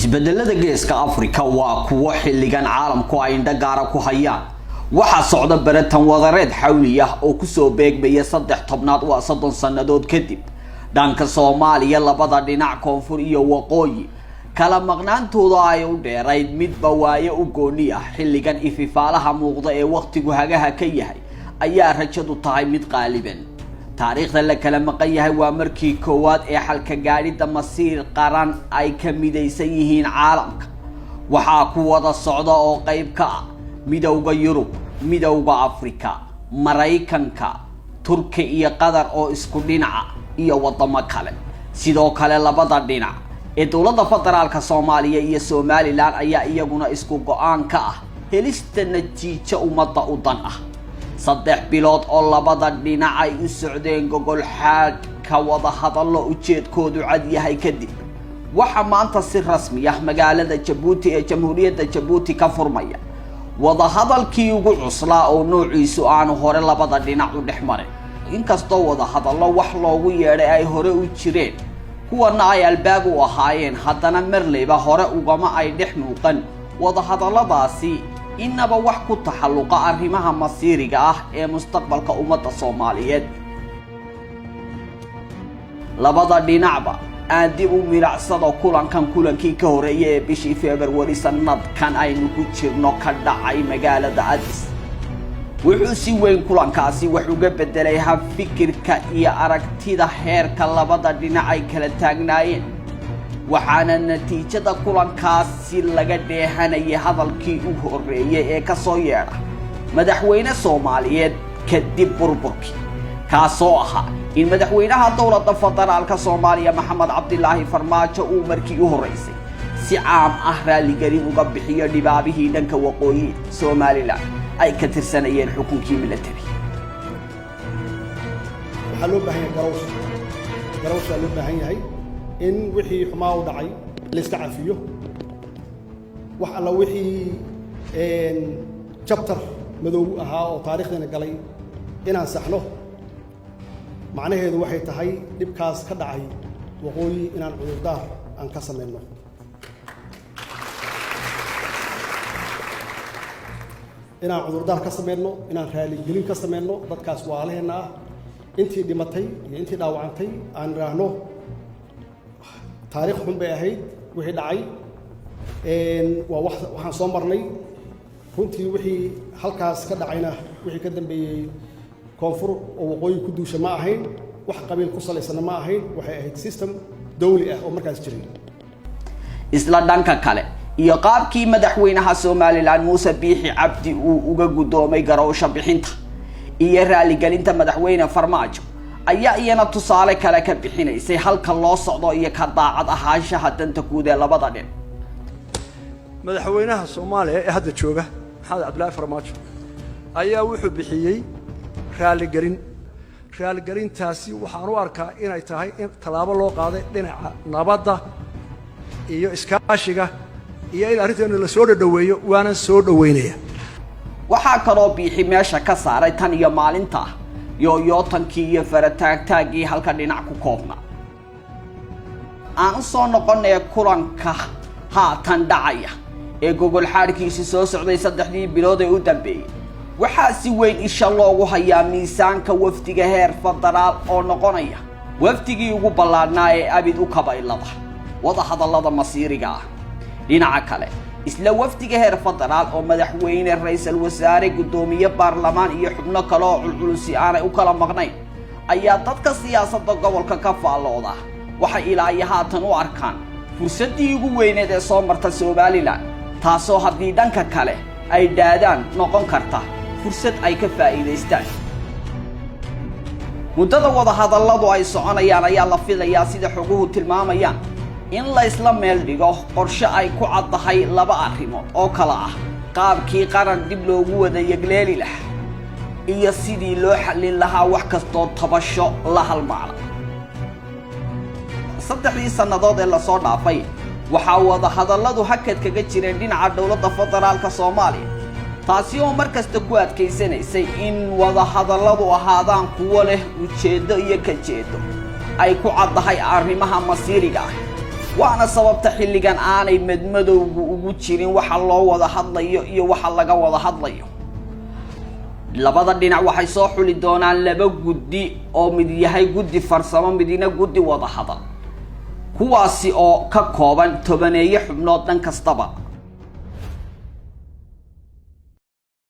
isbedelada geeska Afrika waa kuwa xilligan caalamku ay indha gaar ku hayaan waxa socda baratan wadareed xawli ah oo ku soo beegmaya 30 sanadood kadib dhanka Soomaaliya labada dhinac koonfur iyo waqooyi kala maqnaantooda ay u dheerayd midba waaye u gooni ah xilligan ififaalaha muuqda ee waqtigu hagaha ka yahay ayaa rajadu tahay mid qaaliban taariikhda la kala maqan yahay waa markii koowaad ee xalka gaarida masiir qaran ay ka midaysan yihiin caalamka waxa ku wada socda oo qayb ka ah midowga Yurub midowga Afrika Mareykanka Turkiga iyo Qatar oo isku dhinaca iyo wadamo kale sidoo kale labada dhinac ee dawladda federaalka Soomaaliya iyo Somaliland ayaa iyaguna isku go'aan ka ah helista natiijo umada u dan ah saddex bilood oo labada dhinac ay u socdeen gogol xaad ka wada hadallo ujeedkoodu cad yahay kadib waxa maanta si rasmi ah magaalada Djibouti ee Jamhuuriyadda Djibouti ka furmaya wada hadalkii ugu cuslaa oo noociisu aan hore labada dhinac u dhexmaray inkastoo wada hadallo wax loogu yeeray ay hore u jireen kuwana ay albaab u ahaayeen haddana marleyba hore ugama ay dhex muuqan wada hadalladaasi inaba wax ku taxalluqa arrimaha masiiriga ah ee mustaqbalka ummadda Soomaaliyeed labada dhinacba aan dib u miracsado kulankii ka horeeyay ee bishii February sanadkan aynu ku jirno ka dhacay magaalada Addis wuxuu si weyn kulankaasi wax uga bedelay hab fikirka iyo aragtida heerka labada dhinac ay kala taagnaayeen waxaana natiijada kulankaasi laga dheehanayay hadalkii u horeeyay ee ka soo yeedha madaxweyne Soomaaliyeed kadib burburkii kaasoo ahaa in madaxweynaha dawladda federaalka Soomaaliya Maxamed Cabdilaahi Farmaajo uu markii u horeysay si caam ah raaligelin uga bixiyo dhibaabihii dhanka waqooyi Somaliland ay ka tirsanayeen xukunkii military waxa loo baahan yahay garawsha loo baahan yahay in wixii xumaa u dhacay la iska cafiyo wax alla wixii chapter madow ahaa oo taariikhdana galay inaan saxno macnaheedu waxay tahay dibkaas ka dhacay waqooyi inaan cudurdaar aan ka sameeyno inaan cudurdaar ka sameeyno inaan raali gelin ka sameeyno dadkaas waaleena intii dhimatay iyo intii dhaawacantay aan raahno taariikh xun bay ahayd wixii dhacay waa waxaan soo marnay runtii wixii halkaas ka dhacayna wixii ka dambeeyay koonfur oo waqooyi ku duusha ma ahayn wax qabiil ku salaysan ma ahayn waxay ahayd system dawli ah oo markaas jiray isla dhanka kale iyo qaabkii madaxweynaha Somaliland Muuse Biixi Cabdi uu uga gudoomay garowsha bixinta iyo raaligelinta madaxweyne Farmaajo ayaa iyana tusaale kale ka bixinaysay halka loo socdo iyo ka daacad ahaanshaha danta guud ee labada dhinac madaxweynaha Soomaaliya ee hadda jooga Maxamed Cabdilaahi Farmaajo ayaa wuxuu bixiyay raaligelintaasi waxaan u arkaa inay tahay in talaabo loo qaaday dhinaca nabadda iyo iskaashiga iyo in arrinteenu la soo dhaweeyo waana soo dhaweynaya waxa kaloo Biixi meesha ka saaray tan iyo maalinta yootankii iyo farataagtaagii halka dhinac ku koobna aan soo noqonay kulanka haatan dhacaya ee gogol xaarkiisa soo socday 3 bilood ee u dambeeyay waxa si weyn isha loogu hayaa miisaanka wafdiga heer federaal oo noqonaya wafdigii ugu ballaadnaa ee abid u kabaylada wada hadallada masiiriga ah dhinaca kale isla wafdiga heer federaal oo madaxweyne ra'iisul wasaare gudoomiye baarlamaan iyo xubno kale oo culculus aanay u kala maqnayn ayaa dadka siyaasadda gobolka ka faalooda waxa ilaa haatan u arkaan fursadii ugu weyneed ee soo marta Somaliland taasoo haddii dhanka kale ay daadaan noqon karta fursad ay ka faa'iideystaan muddada wada hadalladu ay soconayaan ayaa la filayaa sida xoguhu tilmaamayaan in la isla meel dhigo qorshe ay ku caddahay laba arrimo oo kala ah qaabkii qaran dib loogu wada yagleeli lahaa iyo sidii loo xallin lahaa wax kastoo tabasho la halmaala 3 sanadood ee la soo dhaafay waxa wada hadalladu hakad kaga jireen dhinaca dawladda federaalka Soomaaliya taasi oo markasta ku adkeysanaysay in wada hadalladu ahaadaan kuwo leh ujeedo iyo ka jeedo ay ku caddahay arrimaha masiiriga ah waana sababta xilligan aanay madmadowgu ugu jirin waxa loo wada hadlayo iyo waxa laga wada hadlayo. labada dhinac waxay soo xuli doonaan laba guddi oo mid yahay guddi farsamo midina guddi wada hadal, kuwaasi oo ka kooban 10 xubnood dhan kastaba.